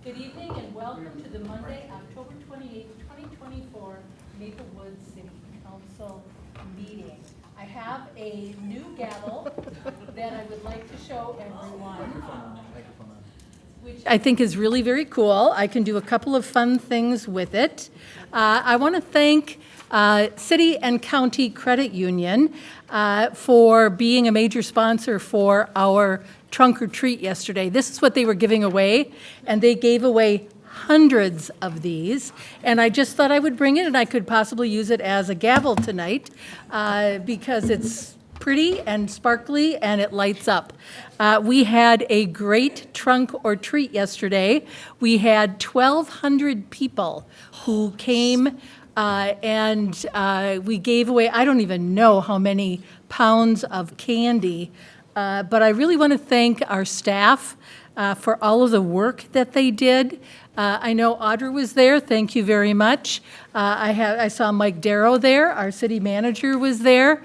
Good evening and welcome to the Monday, October 28th, 2024 Maplewood City Council meeting. I have a new gavel that I would like to show everyone, which I think is really very cool. I can do a couple of fun things with it. I want to thank City and County Credit Union for being a major sponsor for our trunk or treat yesterday. This is what they were giving away, and they gave away hundreds of these, and I just thought I would bring it, and I could possibly use it as a gavel tonight because it's pretty and sparkly and it lights up. We had a great trunk or treat yesterday. We had 1,200 people who came and we gave away, I don't even know how many pounds of candy. But I really want to thank our staff for all of the work that they did. I know Audra was there. Thank you very much. I saw Mike Darrow there. Our city manager was there.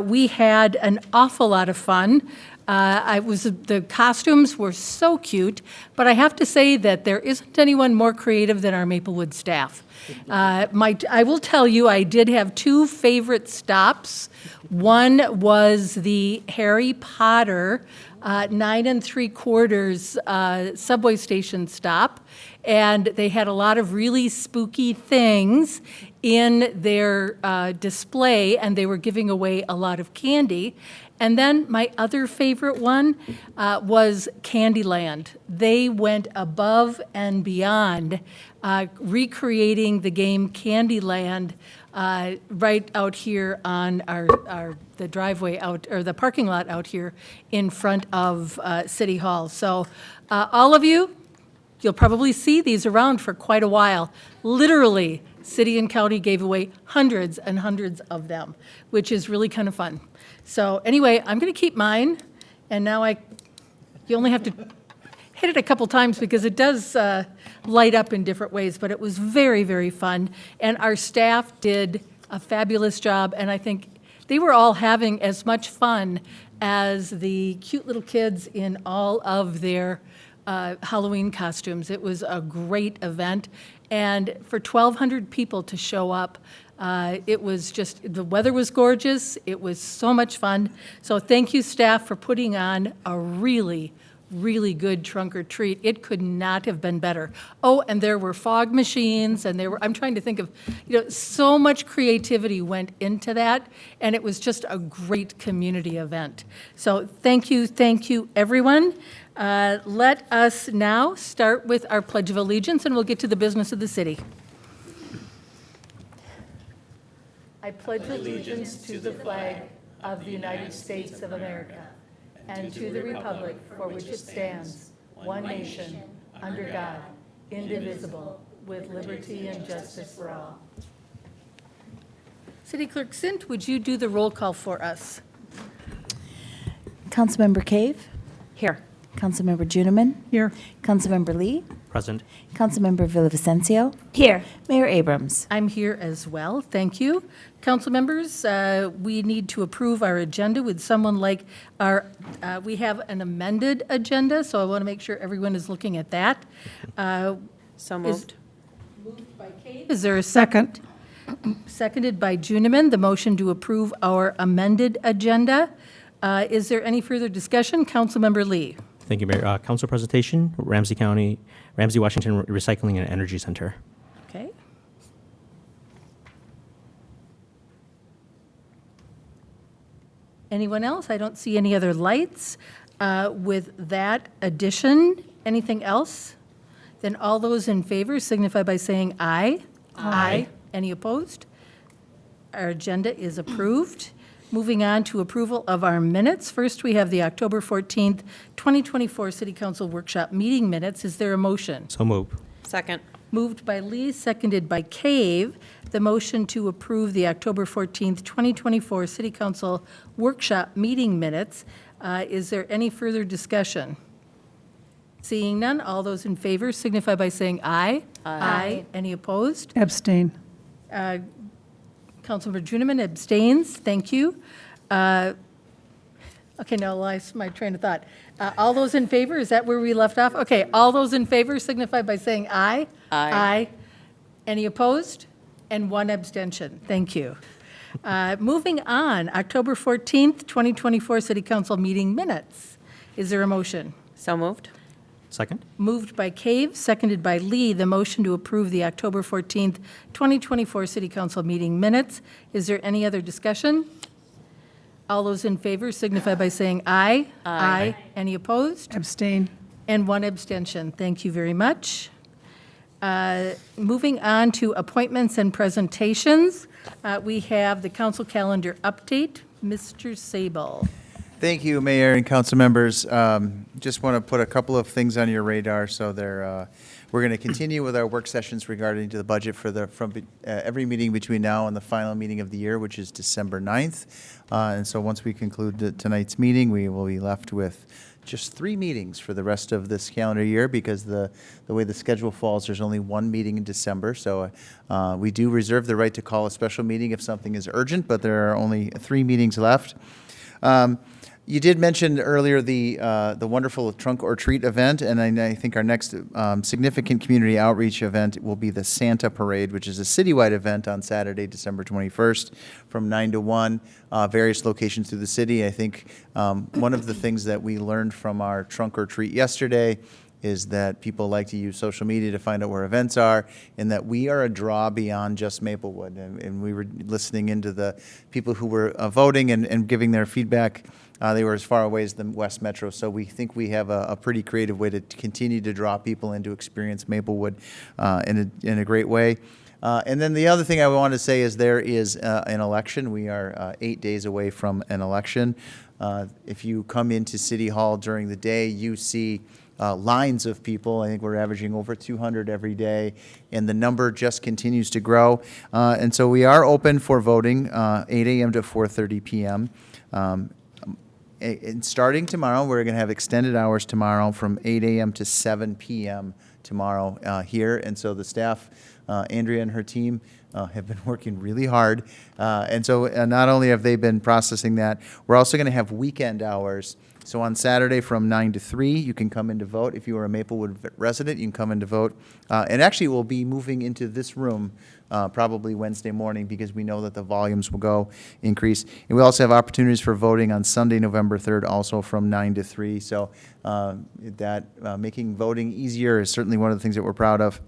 We had an awful lot of fun. The costumes were so cute, but I have to say that there isn't anyone more creative than our Maplewood staff. I will tell you, I did have two favorite stops. One was the Harry Potter 9 3/4 subway station stop, and they had a lot of really spooky things in their display, and they were giving away a lot of candy. And then my other favorite one was Candyland. They went above and beyond, recreating the game Candyland right out here on the driveway out, or the parking lot out here in front of City Hall. So all of you, you'll probably see these around for quite a while. Literally, City and County gave away hundreds and hundreds of them, which is really kind of fun. So anyway, I'm going to keep mine, and now you only have to hit it a couple times because it does light up in different ways, but it was very, very fun, and our staff did a fabulous job, and I think they were all having as much fun as the cute little kids in all of their Halloween costumes. It was a great event, and for 1,200 people to show up, it was just, the weather was gorgeous. It was so much fun. So thank you, staff, for putting on a really, really good trunk or treat. It could not have been better. Oh, and there were fog machines, and I'm trying to think of, so much creativity went into that, and it was just a great community event. So thank you, everyone. Let us now start with our Pledge of Allegiance, and we'll get to the business of the city. I pledge allegiance to the flag of the United States of America and to the republic for which it stands, one nation, under God, indivisible, with liberty and justice for all. City Clerk Sint, would you do the roll call for us? Councilmember Cave? Here. Councilmember Juniman? Here. Councilmember Lee? Present. Councilmember Villavicencio? Here. Mayor Abrams? I'm here as well. Thank you. Council members, we need to approve our agenda. Would someone like we have an amended agenda, so I want to make sure everyone is looking at that. So moved. Moved by Kate. Is there a second? Seconded by Juniman. The motion to approve our amended agenda. Is there any further discussion? Councilmember Lee. Thank you, Mayor. Council presentation, Ramsey Washington Recycling and Energy Center. Okay. Anyone else? I don't see any other lights. With that addition, anything else? Then all those in favor signify by saying aye. Aye. Any opposed? Our agenda is approved. Moving on to approval of our minutes. First, we have the October 14th, 2024 City Council Workshop meeting minutes. Is there a motion? So move. Second. Moved by Lee, seconded by Cave. The motion to approve the October 14th, 2024 City Council Workshop meeting minutes. Is there any further discussion? Seeing none, all those in favor signify by saying aye. Aye. Any opposed? Abstain. Councilmember Juniman abstains. Thank you. Okay, now I lost my train of thought. All those in favor, is that where we left off? Okay, all those in favor signify by saying aye. Aye. Aye. Any opposed? And one abstention. Thank you. Moving on, October 14th, 2024 City Council meeting minutes. Is there a motion? So moved. Second? Moved by Cave, seconded by Lee, the motion to approve the October 14th, 2024 City Council meeting minutes. Is there any other discussion? All those in favor signify by saying aye. Aye. Any opposed? Abstain. And one abstention. Thank you very much. Moving on to appointments and presentations, we have the council calendar update. Mr. Sable. Thank you, Mayor and council members. Just want to put a couple of things on your radar. So we're going to continue with our work sessions regarding to the budget from every meeting between now and the final meeting of the year, which is December 9th. And so once we conclude tonight's meeting, we will be left with just 3 meetings for the rest of this calendar year because the way the schedule falls, there's only 1 meeting in December. So we do reserve the right to call a special meeting if something is urgent, but there are only 3 meetings left. You did mention earlier the wonderful Trunk or Treat event, and I think our next significant community outreach event will be the Santa Parade, which is a citywide event on Saturday, December 21st, from 9 to 1, various locations through the city. I think one of the things that we learned from our Trunk or Treat yesterday is that people like to use social media to find out where events are, and that we are a draw beyond just Maplewood. And we were listening into the people who were voting and giving their feedback. They were as far away as the West Metro, so we think we have a pretty creative way to continue to draw people in to experience Maplewood in a great way. And then the other thing I want to say is there is an election. We are 8 days away from an election. If you come into City Hall during the day, you see lines of people. I think we're averaging over 200 every day, and the number just continues to grow. And so we are open for voting 8 a.m. to 4:30 p.m. And starting tomorrow, we're going to have extended hours tomorrow from 8 a.m. to 7 p.m. tomorrow here. And so the staff, Andrea and her team, have been working really hard. And so not only have they been processing that, we're also going to have weekend hours. So on Saturday from 9 to 3, you can come in to vote. If you are a Maplewood resident, you can come in to vote. And actually, we'll be moving into this room probably Wednesday morning because we know that the volumes will increase. And we also have opportunities for voting on Sunday, November 3rd, also from 9 to 3. So making voting easier is certainly one of the things that we're proud of.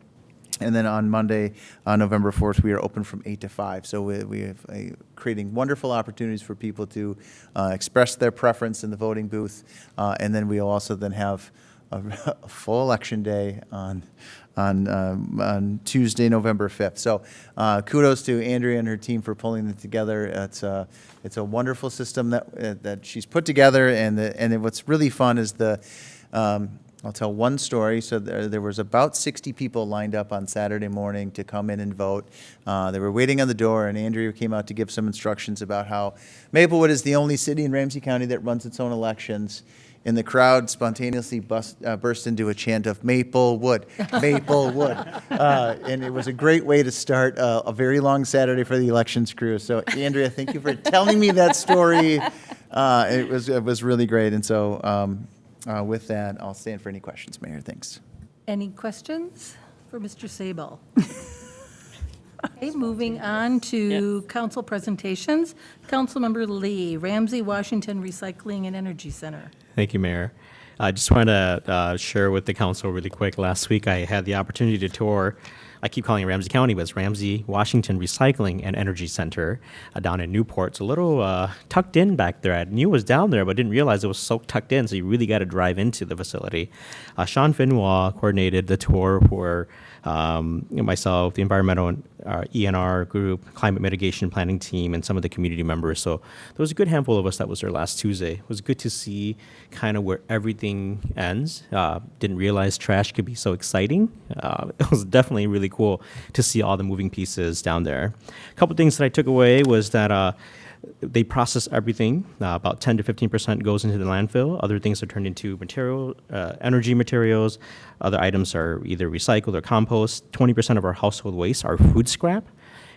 And then on Monday, November 4th, we are open from 8 to 5. So we have creating wonderful opportunities for people to express their preference in the voting booth. And then we'll also then have a full election day on Tuesday, November 5th. So kudos to Andrea and her team for pulling it together. It's a wonderful system that she's put together. And what's really fun is I'll tell one story. So there was about 60 people lined up on Saturday morning to come in and vote. They were waiting on the door, and Andrea came out to give some instructions about how Maplewood is the only city in Ramsey County that runs its own elections. And the crowd spontaneously burst into a chant of Maplewood, Maplewood. And it was a great way to start a very long Saturday for the elections crew. So, Andrea, thank you for telling me that story. It was really great. And so with that, I'll stand for any questions, Mayor. Thanks. Any questions for Mr. Sable? Okay, moving on to council presentations. Councilmember Lee, Ramsey Washington Recycling and Energy Center. Thank you, Mayor. I just wanted to share with the council really quick. Last week, I had the opportunity to tour, I keep calling it Ramsey County, but it's Ramsey Washington Recycling and Energy Center down in Newport. It's a little tucked in back there. I knew it was down there, but didn't realize it was so tucked in, so you really got to drive into the facility. Sean Finwa coordinated the tour for myself, the environmental ENR group, climate mitigation planning team, and some of the community members. So there was a good handful of us that was there last Tuesday. It was good to see kind of where everything ends. Didn't realize trash could be so exciting. It was definitely really cool to see all the moving pieces down there. A couple things that I took away was that they process everything. About 10 to 15% goes into the landfill. Other things are turned into energy materials. Other items are either recycled or compost. 20% of our household waste are food scrap.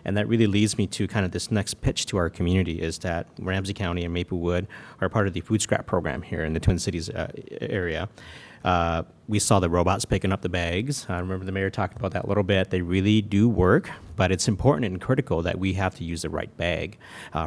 And that really leads me to kind of this next pitch to our community is that Ramsey County and Maplewood are part of the food scrap program here in the Twin Cities area. We saw the robots picking up the bags. I remember the mayor talking about that a little bit. They really do work, but it's important and critical that we have to use the right bag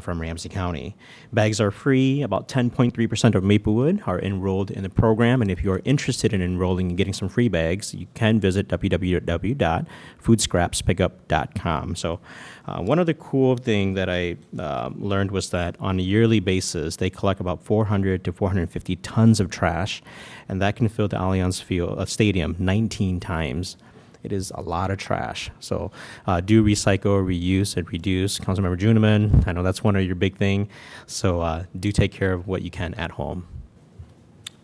from Ramsey County. Bags are free. About 10.3% of Maplewood are enrolled in the program, and if you are interested in enrolling and getting some free bags, you can visit www.foodscrapspickup.com. So one other cool thing that I learned was that on a yearly basis, they collect about 400 to 450 tons of trash, and that can fill the Allianz Stadium 19 times. It is a lot of trash. So do recycle, reuse, and reduce. Councilmember Juniman, I know that's one of your big thing. So do take care of what you can at home.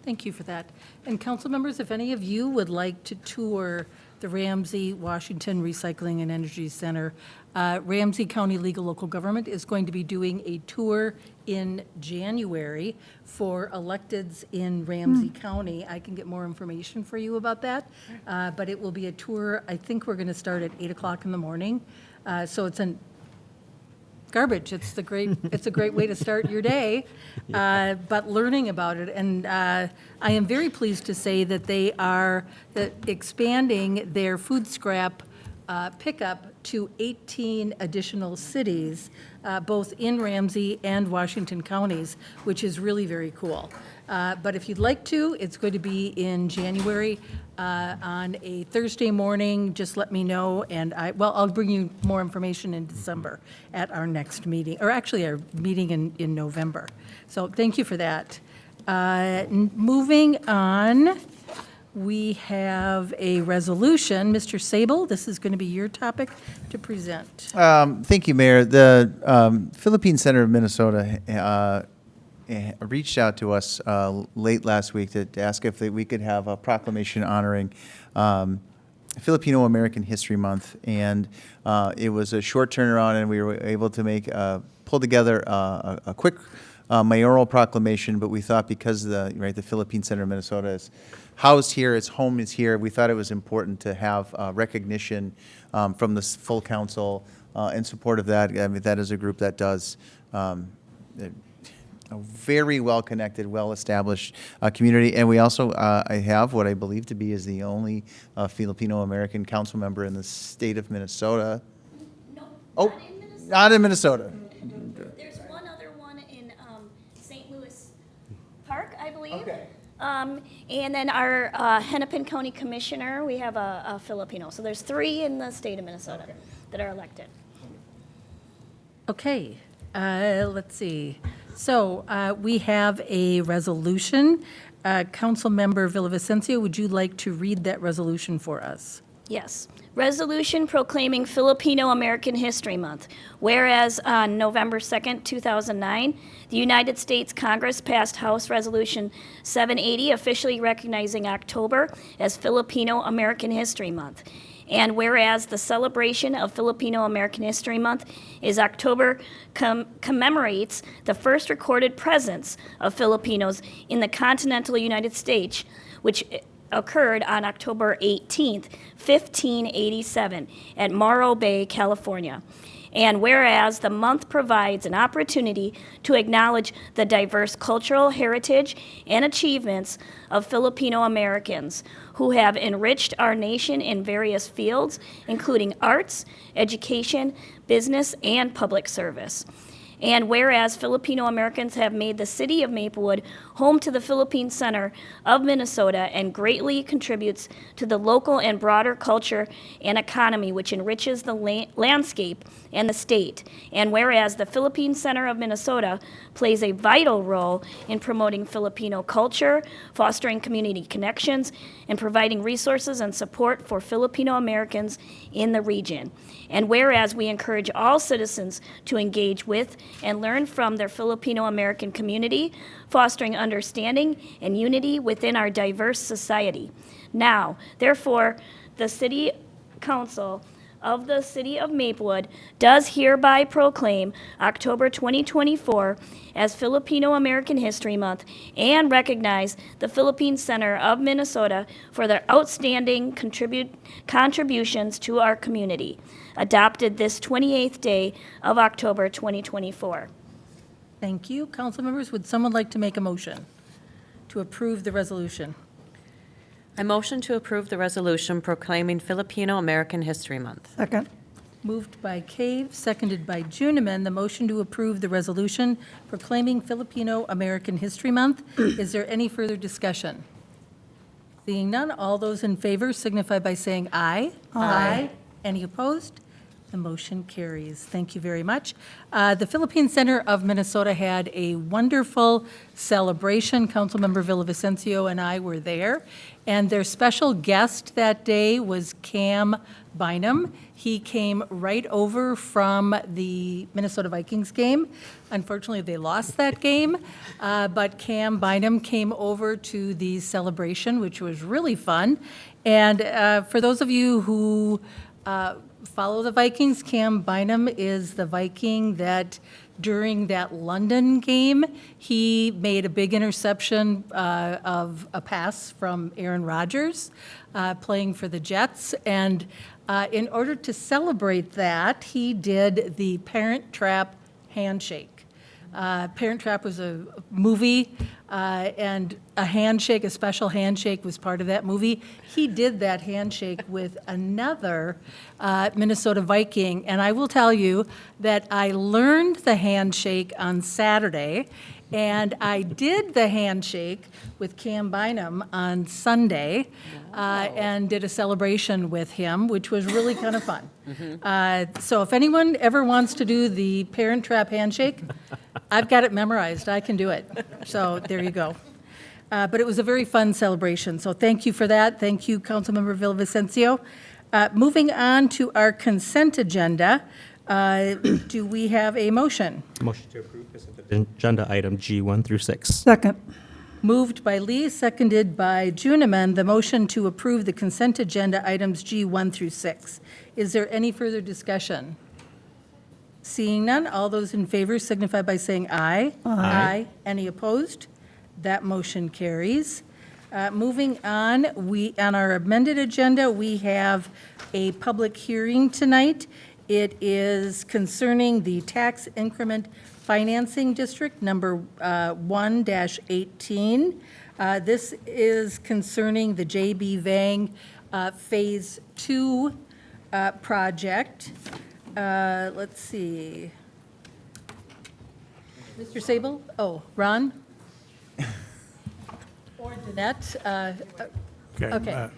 Thank you for that. And council members, if any of you would like to tour the Ramsey Washington Recycling and Energy Center, Ramsey County Legal Local Government is going to be doing a tour in January for electeds in Ramsey County. I can get more information for you about that, but it will be a tour. I think we're going to start at 8 o'clock in the morning. So it's garbage. It's a great way to start your day, but learning about it. And I am very pleased to say that they are expanding their food scrap pickup to 18 additional cities, both in Ramsey and Washington counties, which is really very cool. But if you'd like to, it's going to be in January on a Thursday morning. Just let me know, and I'll bring you more information in December at our next meeting, or actually our meeting in November. So thank you for that. Moving on, we have a resolution. Mr. Sable, this is going to be your topic to present. Thank you, Mayor. The Philippine Center of Minnesota reached out to us late last week to ask if we could have a proclamation honoring Filipino American History Month, and it was a short turnaround, and we were able to pull together a quick mayoral proclamation. But we thought because the Philippine Center of Minnesota is housed here, its home is here, we thought it was important to have recognition from the full council in support of that. I mean, that is a group that does a very well-connected, well-established community. And we also I have what I believe to be is the only Filipino-American council member in the state of Minnesota. No, Oh, not in Minnesota. not in Minnesota. There's one other one in St. Louis Park, I believe. Okay. And then our Hennepin County Commissioner, we have a Filipino. So there's 3 in the state of Minnesota that are elected. Okay, let's see. So we have a resolution. Councilmember Villavicencio, would you like to read that resolution for us? Yes. Resolution proclaiming Filipino American History Month. Whereas on November 2nd, 2009, the United States Congress passed House Resolution 780, officially recognizing October as Filipino American History Month. And whereas the celebration of Filipino American History Month is October commemorates the first recorded presence of Filipinos in the continental United States, which occurred on October 18th, 1587, at Morro Bay, California. And whereas the month provides an opportunity to acknowledge the diverse cultural heritage and achievements of Filipino Americans who have enriched our nation in various fields, including arts, education, business, and public service. And whereas Filipino Americans have made the city of Maplewood home to the Philippine Center of Minnesota and greatly contributes to the local and broader culture and economy, which enriches the landscape and the state. And whereas the Philippine Center of Minnesota plays a vital role in promoting Filipino culture, fostering community connections, and providing resources and support for Filipino Americans in the region. And whereas we encourage all citizens to engage with and learn from their Filipino American community, fostering understanding and unity within our diverse society. Now, therefore, the City Council of the City of Maplewood does hereby proclaim October 2024 as Filipino American History Month and recognize the Philippine Center of Minnesota for their outstanding contributions to our community. Adopted this 28th day of October 2024. Thank you. Council members, would someone like to make a motion to approve the resolution? I motion to approve the resolution proclaiming Filipino American History Month. Second. Moved by Cave, seconded by Juniman, the motion to approve the resolution proclaiming Filipino American History Month. Is there any further discussion? Seeing none, all those in favor signify by saying aye. Aye. Any opposed? The motion carries. Thank you very much. The Philippine Center of Minnesota had a wonderful celebration. Councilmember Villavicencio and I were there, and their special guest that day was Cam Bynum. He came right over from the Minnesota Vikings game. Unfortunately, they lost that game, but Cam Bynum came over to the celebration, which was really fun. And for those of you who follow the Vikings, Cam Bynum is the Viking that during that London game, he made a big interception of a pass from Aaron Rodgers playing for the Jets. And in order to celebrate that, he did the Parent Trap handshake. Parent Trap was a movie, and a handshake, a special handshake was part of that movie. He did that handshake with another Minnesota Viking, and I will tell you that I learned the handshake on Saturday, and I did the handshake with Cam Bynum on Sunday, and did a celebration with him, which was really kind of fun. So if anyone ever wants to do the Parent Trap handshake, I've got it memorized. I can do it. So there you go. But it was a very fun celebration. So thank you for that. Thank you, Councilmember Villavicencio. Moving on to our consent agenda, do we have a motion? Motion to approve consent agenda item G1 through 6. Second. Moved by Lee, seconded by Juniman, the motion to approve the consent agenda items G1 through 6. Is there any further discussion? Seeing none, all those in favor signify by saying aye. Aye. Any opposed? That motion carries. Moving on, on our amended agenda, we have a public hearing tonight. It is concerning the tax increment financing district number 1-18. This is concerning the J.B. Vang Phase 2 project. Let's see. Mr. Sable? Oh, Ron? Or Danette? Okay.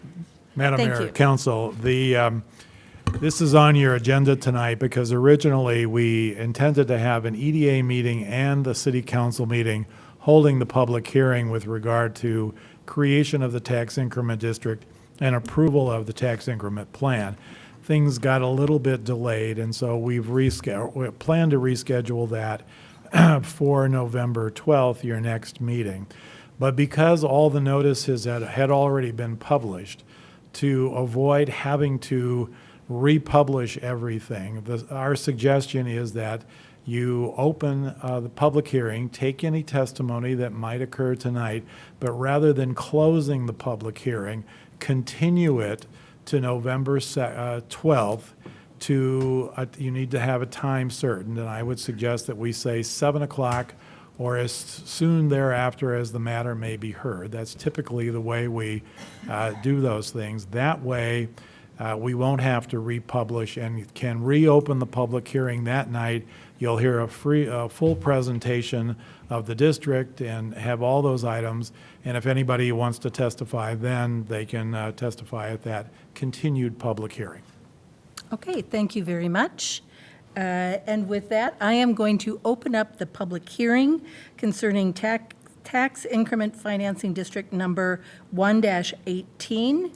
Madam Thank Mayor, you. Council, this is on your agenda tonight because originally we intended to have an EDA meeting and the city council meeting holding the public hearing with regard to creation of the tax increment district and approval of the tax increment plan. Things got a little bit delayed, and so we plan to reschedule that for November 12th, your next meeting. But because all the notices had already been published, to avoid having to republish everything, our suggestion is that you open the public hearing, take any testimony that might occur tonight, but rather than closing the public hearing, continue it to November 12th you need to have a time certain, and I would suggest that we say 7 o'clock or as soon thereafter as the matter may be heard. That's typically the way we do those things. That way, we won't have to republish and can reopen the public hearing that night. You'll hear a full presentation of the district and have all those items. And if anybody wants to testify, then they can testify at that continued public hearing. Okay, thank you very much. And with that, I am going to open up the public hearing concerning tax increment financing district number 1-18.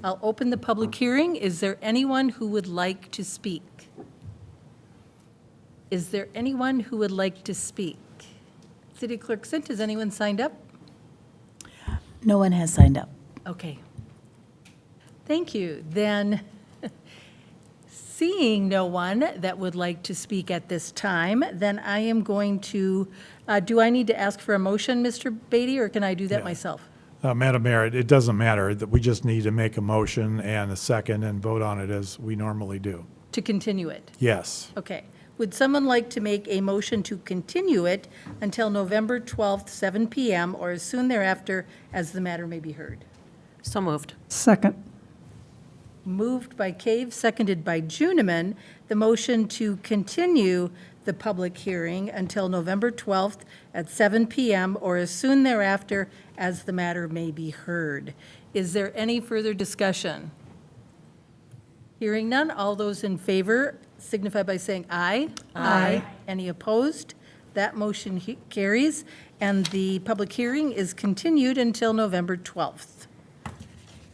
I'll open the public hearing. Is there anyone who would like to speak? Is there anyone who would like to speak? City Clerk Sint, has anyone signed up? No one has signed up. Okay. Thank you. Then, Seeing no one that would like to speak at this time, then I am going to, do I need to ask for a motion, Mr. Beatty, or can I do that Yeah. myself? Madam Mayor, it doesn't matter, that we just need to make a motion and a second and vote on it as we normally do. To continue it? Yes. Okay. Would someone like to make a motion to continue it until November 12th, 7 PM, or as soon thereafter as the matter may be heard? So moved. Second. Moved by Cave, seconded by Juniman, the motion to continue the public hearing until November 12th at 7 PM or as soon thereafter as the matter may be heard. Is there any further discussion? Hearing none, all those in favor signify by saying aye. Aye. Any opposed? That motion carries, and the public hearing is continued until November 12th.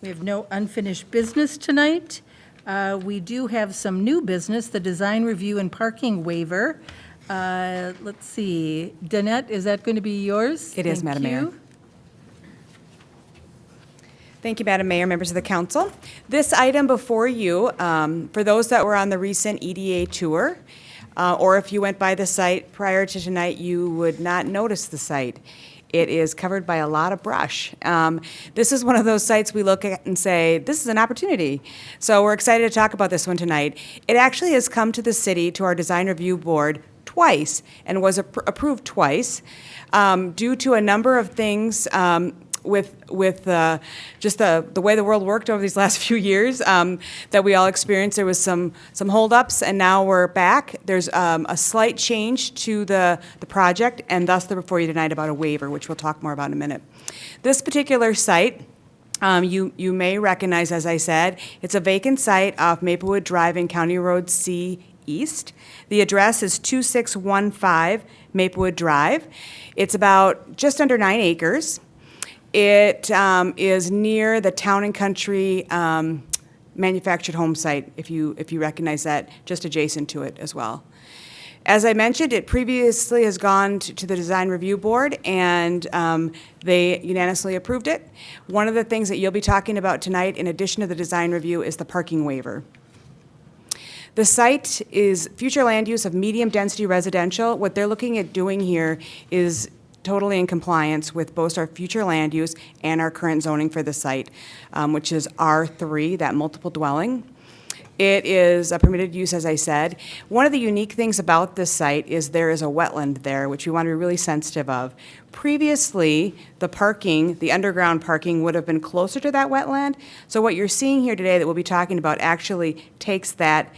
We have no unfinished business tonight. We do have some new business, the design review and parking waiver. Let's see, Danette, is that going to be yours? It is, Thank Madam Mayor. you. Thank you, Madam Mayor, members of the council. This item before you, for those that were on the recent EDA tour, or if you went by the site prior to tonight, you would not notice the site. It is covered by a lot of brush. This is one of those sites we look at and say, this is an opportunity. So we're excited to talk about this one tonight. It actually has come to the city, to our design review board, twice, and was approved twice, due to a number of things with just the way the world worked over these last few years that we all experienced. There was some holdups, and now we're back. There's a slight change to the project, and thus they're before you tonight about a waiver, which we'll talk more about in a minute. This particular site, you may recognize, as I said, it's a vacant site off Maplewood Drive and County Road C East. The address is 2615 Maplewood Drive. It's about just under 9 acres. It is near the Town and Country manufactured home site, if you recognize that, just adjacent to it as well. As I mentioned, it previously has gone to the Design Review Board, and they unanimously approved it. One of the things that you'll be talking about tonight, in addition to the design review, is the parking waiver. The site is future land use of medium-density residential. What they're looking at doing here is totally in compliance with both our future land use and our current zoning for the site, which is R3, that multiple dwelling. It is a permitted use, as I said. One of the unique things about this site is there is a wetland there, which we want to be really sensitive of. Previously, the parking, the underground parking, would have been closer to that wetland. So what you're seeing here today that we'll be talking about actually takes that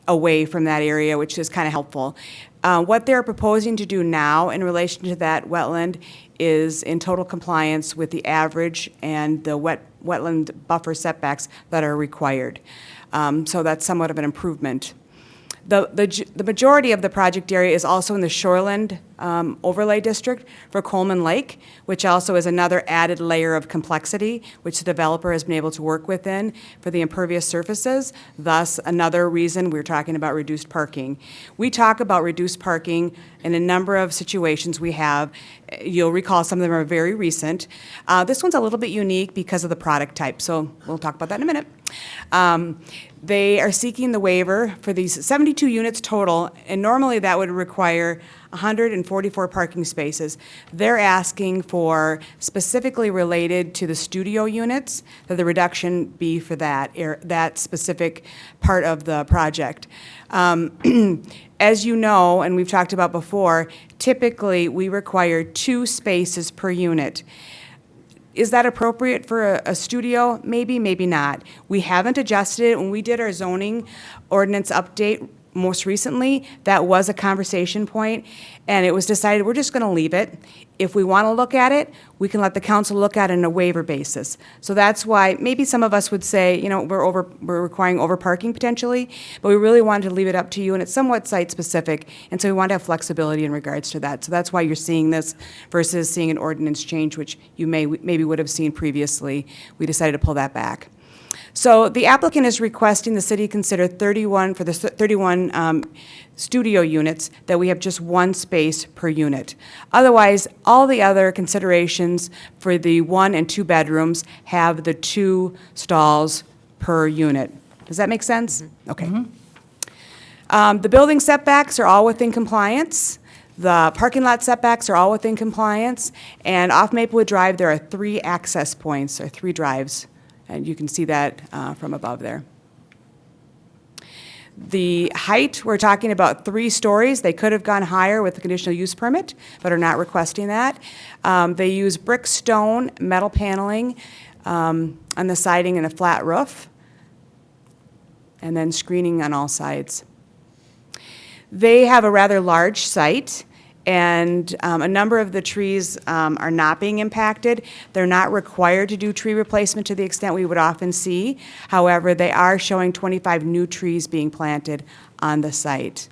away from that area, which is kind of helpful. What they're proposing to do now in relation to that wetland is in total compliance with the average and the wetland buffer setbacks that are required. So that's somewhat of an improvement. The majority of the project area is also in the shoreland overlay district for Coleman Lake, which also is another added layer of complexity, which the developer has been able to work within for the impervious surfaces. Thus, another reason we're talking about reduced parking. We talk about reduced parking in a number of situations we have. You'll recall some of them are very recent. This one's a little bit unique because of the product type, so we'll talk about that in a minute. They are seeking the waiver for these 72 units total, and normally that would require 144 parking spaces. They're asking for, specifically related to the studio units, that the reduction be for that specific part of the project. As you know, and we've talked about before, typically we require 2 spaces per unit. Is that appropriate for a studio? Maybe, maybe not. We haven't adjusted it. When we did our zoning ordinance update most recently, that was a conversation point, and it was decided we're just going to leave it. If we want to look at it, we can let the council look at it on a waiver basis. So that's why maybe some of us would say, you know, we're requiring over parking potentially, but we really wanted to leave it up to you, and it's somewhat site specific, and so we want to have flexibility in regards to that. So that's why you're seeing this versus seeing an ordinance change, which you maybe would have seen previously. We decided to pull that back. So the applicant is requesting the city consider 31 studio units, that we have just 1 space per unit. Otherwise, all the other considerations for the 1 and 2 bedrooms have the 2 stalls per unit. Does that make sense? Okay. The building setbacks are all within compliance. The parking lot setbacks are all within compliance. And off Maplewood Drive, there are 3 access points, or 3 drives. And you can see that from above there. The height, we're talking about 3 stories. They could have gone higher with the conditional use permit, but are not requesting that. They use brick, stone, metal paneling on the siding and a flat roof, and then screening on all sides. They have a rather large site, and a number of the trees are not being impacted. They're not required to do tree replacement to the extent we would often see. However, they are showing 25 new trees being planted on the site.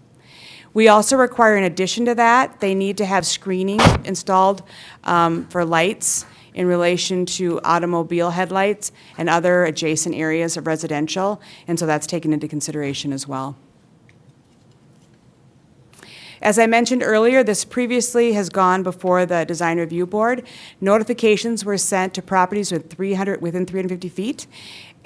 We also require, in addition to that, they need to have screening installed for lights in relation to automobile headlights and other adjacent areas of residential, and so that's taken into consideration as well. As I mentioned earlier, this previously has gone before the Design Review Board. Notifications were sent to properties within 350 feet,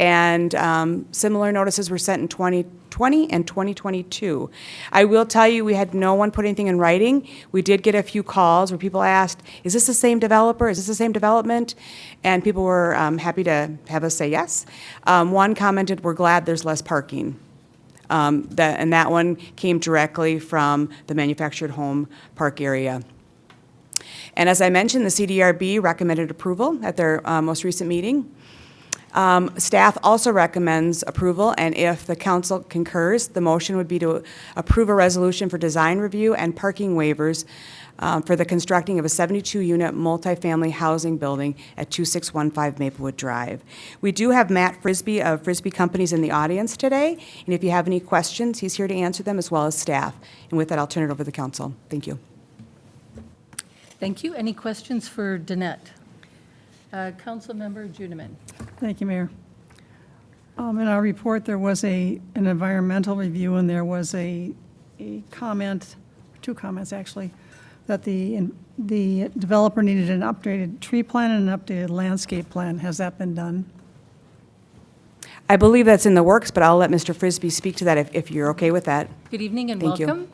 and similar notices were sent in 2020 and 2022. I will tell you, we had no one put anything in writing. We did get a few calls where people asked, is this the same developer? Is this the same development? And people were happy to have us say yes. One commented, we're glad there's less parking. And that one came directly from the manufactured home park area. And as I mentioned, the CDRB recommended approval at their most recent meeting. Staff also recommends approval, and if the council concurs, the motion would be to approve a resolution for design review and parking waivers for the constructing of a 72-unit multifamily housing building at 2615 Maplewood Drive. We do have Matt Frisbee of Frisbee Companies in the audience today, and if you have any questions, he's here to answer them, as well as staff. And with that, I'll turn it over to the council. Thank you. Thank you. Any questions for Danette? Councilmember Juniman. Thank you, Mayor. In our report, there was an environmental review, and there was a comment, 2 comments actually, that the developer needed an updated tree plan and an updated landscape plan. Has that been done? I believe that's in the works, but I'll let Mr. Frisbee speak to that if you're okay with that. Good evening and Thank you. welcome.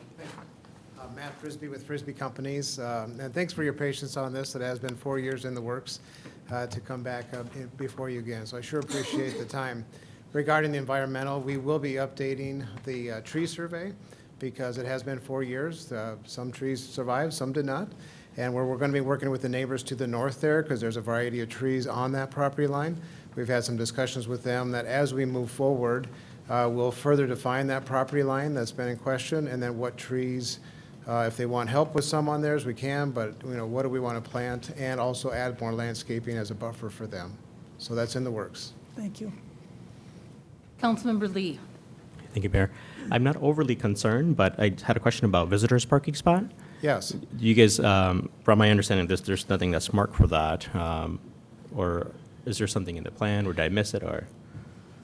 Matt Frisbee with Frisbee Companies, and thanks for your patience on this. It has been 4 years in the works to come back up before you again, so I sure appreciate the time. Regarding the environmental, we will be updating the tree survey because it has been 4 years. Some trees survived, some did not, and we're going to be working with the neighbors to the north there because there's a variety of trees on that property line. We've had some discussions with them that as we move forward, we'll further define that property line that's been in question, and then what trees, if they want help with some on theirs, we can, but what do we want to plant, and also add more landscaping as a buffer for them. So that's in the works. Thank you. Councilmember Lee. Thank you, Mayor. I'm not overly concerned, but I had a question about visitors parking spot. Yes. You guys, from my understanding, there's nothing that's marked for that, or is there something in the plan, or did I miss it, or?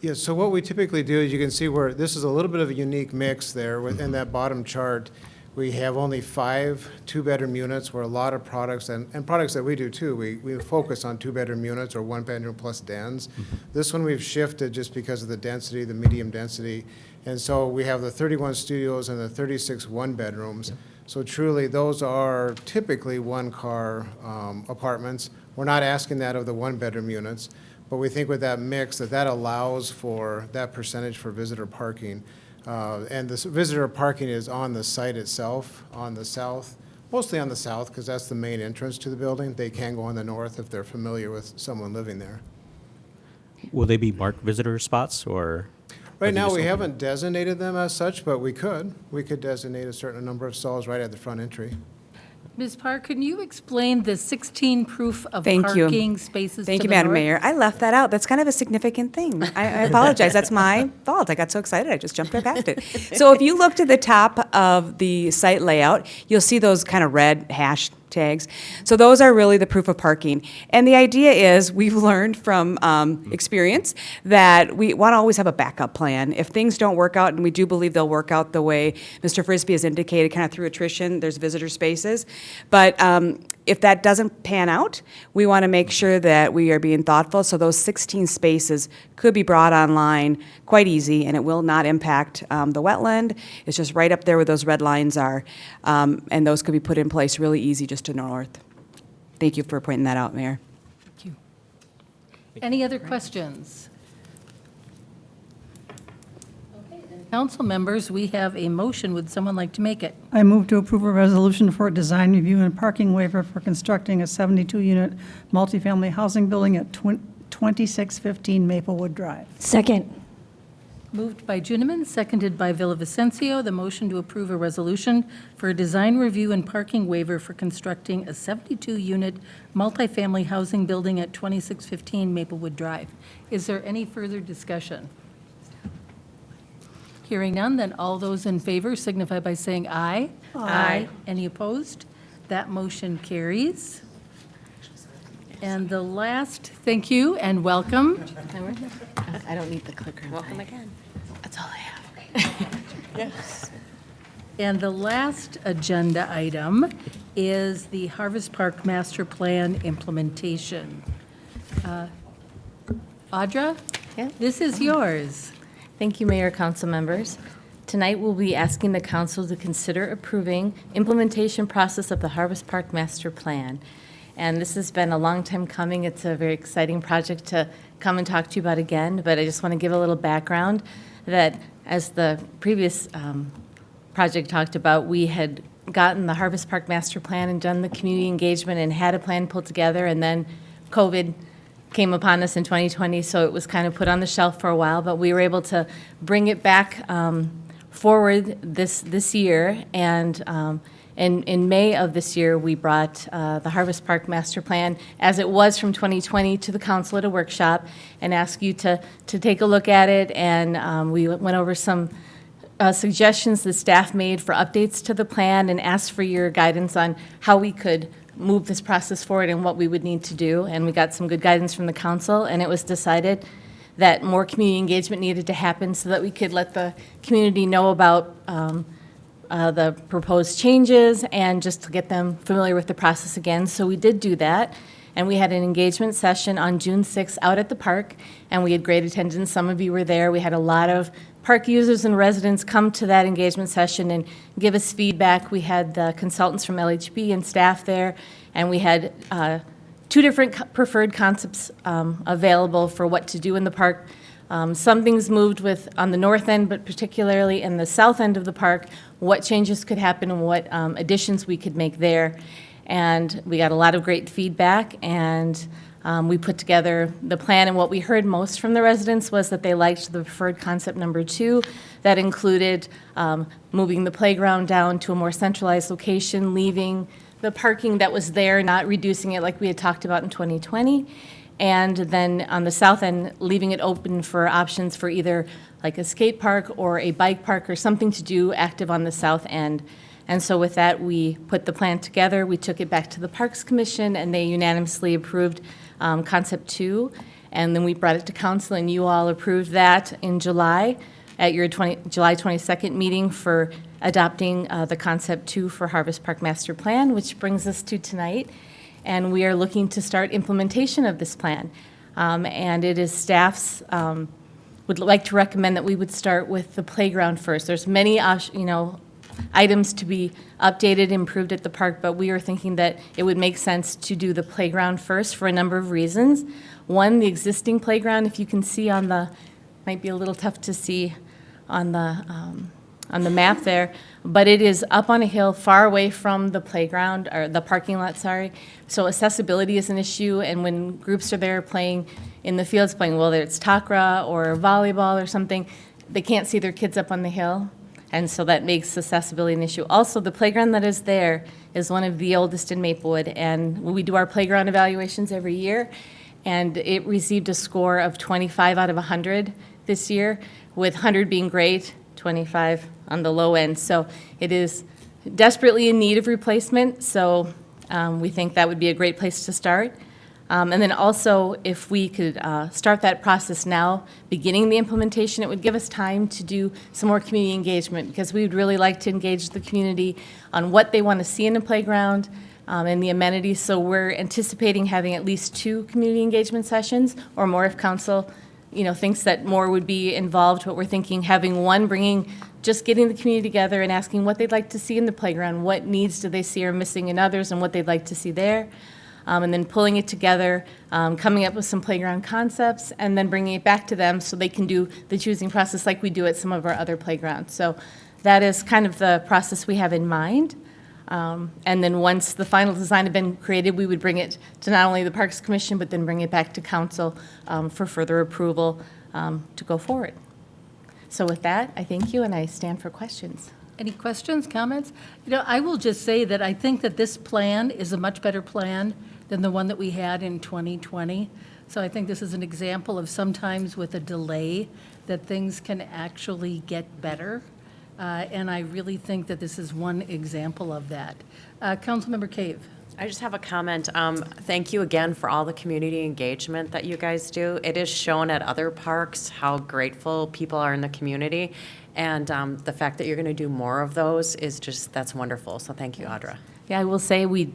Yeah, so what we typically do is you can see where this is a little bit of a unique mix there within that bottom chart. We have only 5 2-bedroom units where a lot of products, and products that we do too, we focus on 2-bedroom units or 1-bedroom plus dens. This one we've shifted just because of the density, the medium density. And so we have the 31 studios and the 36 1-bedrooms. So truly, those are typically 1-car apartments. We're not asking that of the 1-bedroom units, but we think with that mix that allows for that percentage for visitor parking. And this visitor parking is on the site itself, on the south, mostly on the south, because that's the main entrance to the building. They can go on the north if they're familiar with someone living there. Will they be marked visitor spots, or? Right now, we haven't designated them as such, but we could. We could designate a certain number of stalls right at the front entry. Ms. Parr, can you explain the 16 proof of Thank you. parking spaces Thank to you, the Madam north? Mayor. I left that out. That's kind of a significant thing. I apologize. That's my fault. I got so excited, I just jumped right past it. So if you look to the top of the site layout, you'll see those kind of red hashed tags. So those are really the proof of parking. And the idea is, we've learned from experience that we want to always have a backup plan. If things don't work out, and we do believe they'll work out the way Mr. Frisbee has indicated, kind of through attrition, there's visitor spaces. But if that doesn't pan out, we want to make sure that we are being thoughtful. So those 16 spaces could be brought online quite easy, and it will not impact the wetland. It's just right up there where those red lines are. And those could be put in place really easy just to north. Thank you for pointing that out, Mayor. Thank you. Any other questions? Okay, then, council members, we have a motion. Would someone like to make it? I move to approve a resolution for a design review and parking waiver for constructing a 72-unit multifamily housing building at 2615 Maplewood Drive. Second. Moved by Juniman, seconded by Villavicencio. The motion to approve a resolution for a design review and parking waiver for constructing a 72-unit multifamily housing building at 2615 Maplewood Drive. Is there any further discussion? Hearing none, then all those in favor signify by saying aye. Aye. Any opposed? That motion carries. And the last, thank you and welcome. I don't need the clicker. Welcome again. That's all I have. And the last agenda item is the Harvest Park Master Plan implementation. Audra? Yeah. This is yours. Thank you, Mayor, council members. Tonight, we'll be asking the council to consider approving implementation process of the Harvest Park Master Plan. And this has been a long time coming. It's a very exciting project to come and talk to you about again, but I just want to give a little background that as the previous project talked about, we had gotten the Harvest Park Master Plan and done the community engagement and had a plan pulled together, and then COVID came upon us in 2020, so it was kind of put on the shelf for a while, but we were able to bring it back forward this year, and in May of this year, we brought the Harvest Park Master Plan, as it was from 2020, to the council at a workshop, and asked you to take a look at it, and we went over some suggestions the staff made for updates to the plan, and asked for your guidance on how we could move this process forward and what we would need to do, and we got some good guidance from the council, and it was decided that more community engagement needed to happen so that we could let the community know about the proposed changes and just to get them familiar with the process again. So we did do that, and we had an engagement session on June 6th out at the park, and we had great attendance. Some of you were there. We had a lot of park users and residents come to that engagement session and give us feedback. We had the consultants from LHB and staff there, and we had 2 different preferred concepts available for what to do in the park. Some things moved on the north end, but particularly in the south end of the park, what changes could happen and what additions we could make there. And we got a lot of great feedback, and we put together the plan. And what we heard most from the residents was that they liked the preferred concept number 2. That included moving the playground down to a more centralized location, leaving the parking that was there, not reducing it like we had talked about in 2020. And then on the south end, leaving it open for options for either like a skate park or a bike park or something to do active on the south end. And so with that, we put the plan together. We took it back to the Parks Commission, and they unanimously approved Concept 2. And then we brought it to council, and you all approved that in July at your July 22nd meeting for adopting the Concept 2 for Harvest Park Master Plan, which brings us to tonight. And we are looking to start implementation of this plan. And it is staff's, would like to recommend that we would start with the playground first. There's many, items to be updated, improved at the park, but we are thinking that it would make sense to do the playground first for a number of reasons. One, the existing playground, if you can see on the, might be a little tough to see on the map there, but it is up on a hill far away from the playground, or the parking lot, sorry. So accessibility is an issue, and when groups are there playing in the fields, playing, whether it's takra or volleyball or something, they can't see their kids up on the hill, and so that makes accessibility an issue. Also, the playground that is there is one of the oldest in Maplewood, and we do our playground evaluations every year, and it received a score of 25 out of 100 this year, with 100 being great, 25 on the low end. So it is desperately in need of replacement. So We think that would be a great place to start. And then also, if we could start that process now, beginning the implementation, it would give us time to do some more community engagement, because we would really like to engage the community on what they want to see in the playground and the amenities. So we're anticipating having at least 2 community engagement sessions or more if council, thinks that more would be involved. But we're thinking having one, just getting the community together and asking what they'd like to see in the playground, what needs do they see are missing in others, and what they'd like to see there. And then pulling it together, coming up with some playground concepts, and then bringing it back to them so they can do the choosing process like we do at some of our other playgrounds. So that is kind of the process we have in mind. And then once the final design had been created, we would bring it to not only the Parks Commission, but then bring it back to council for further approval to go forward. So with that, I thank you, and I stand for questions. Any questions, comments? I will just say that I think that this plan is a much better plan than the one that we had in 2020. So I think this is an example of sometimes with a delay that things can actually get better. And I really think that this is one example of that. Councilmember Cave. I just have a comment. Thank you again for all the community engagement that you guys do. It is shown at other parks how grateful people are in the community. And the fact that you're going to do more of those is that's wonderful. So thank you, Audra. Yeah, I will say we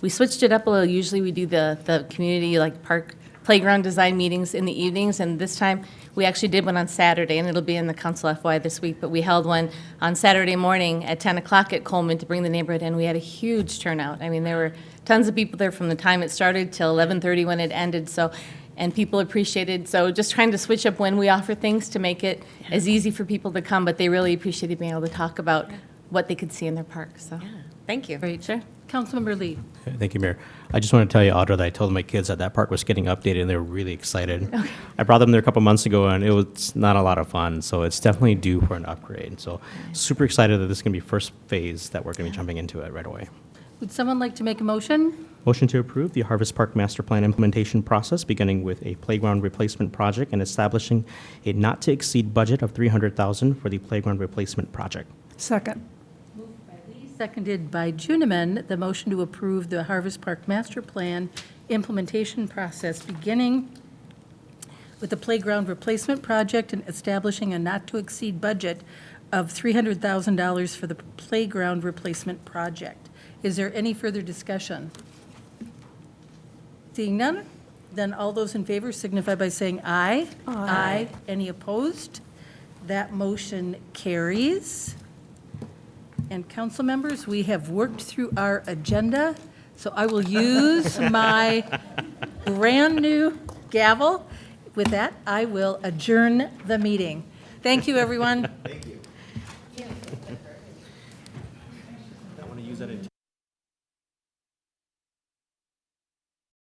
switched it up a little. Usually we do the community park playground design meetings in the evenings, and this time we actually did one on Saturday, and it'll be in the council FY this week, but we held one on Saturday morning at 10 o'clock at Coleman to bring the neighborhood in. We had a huge turnout. I mean, there were tons of people there from the time it started till 11:30 when it ended, and people appreciated. So just trying to switch up when we offer things to make it as easy for people to come, but they really appreciated being able to talk about what they could see in their park. So, Thank you. great, sure. Councilmember Lee. Thank you, Mayor. I just want to tell you, Audra, that I told my kids that park was getting updated, and they were really excited. I brought them there a couple months ago, and it was not a lot of fun, so it's definitely due for an upgrade. So super excited that this is going to be first phase that we're going to be jumping into it right away. Would someone like to make a motion? Motion to approve the Harvest Park Master Plan implementation process, beginning with a playground replacement project and establishing a not-to-exceed budget of $300,000 for the playground replacement project. Second. Seconded by Juniman, the motion to approve the Harvest Park Master Plan implementation process, beginning with the playground replacement project and establishing a not-to-exceed budget of $300,000 for the playground replacement project. Is there any further discussion? Seeing none, then all those in favor signify by saying aye. Aye. Any opposed? That motion carries. And council members, we have worked through our agenda, so I will use my brand-new gavel. With that, I will adjourn the meeting. Thank you, everyone. Thank you.